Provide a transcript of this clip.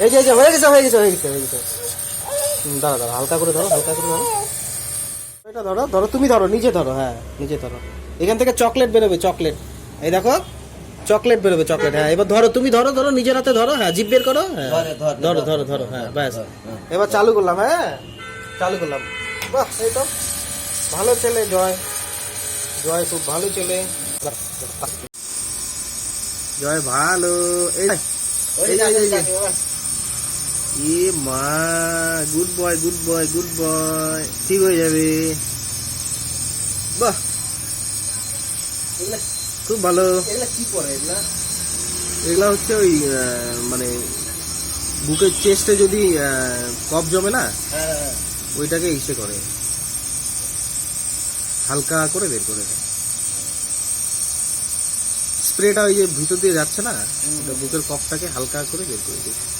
এই যে হয়ে গেছে হয়ে গেছে হয়ে গেছে হয়ে গেছে। দাঁড়া দাঁড়া, হালকা করে ধরো, হালকা করে ধরো। এটা ধরো, ধরো তুমি ধরো, নিচে ধরো, হ্যাঁ নিচে ধরো। এখান থেকে চকলেট বেরোবে, চকলেট। এই দেখো চকলেট বেরোবে, চকলেট। হ্যাঁ এবার ধরো, তুমি ধরো, ধরো নিজের হাতে ধরো, হ্যাঁ জিভ বের করো, হ্যাঁ ধরো ধরো ধরো, হ্যাঁ ব্যাস। এবার চালু করলাম, হ্যাঁ চালু করলাম। বাহ, এই তো ভালো ছেলে জয়, জয় খুব ভালো ছেলে, জয় ভালো। এই এ মা, good boy good boy good boy, ঠিক হয়ে যাবে। বাহ খুব ভালো। কি করে এগুলা? এগুলা হচ্ছে ওই মানে বুকের চেস্টে যদি কফ জমে না, ওইটাকে ইসে করে, হালকা করে বের করে দেয়। স্প্রেটা ওই যে ভিতর দিয়ে যাচ্ছে না, ওটা বুকের কফটাকে হালকা করে বের করে দিচ্ছে।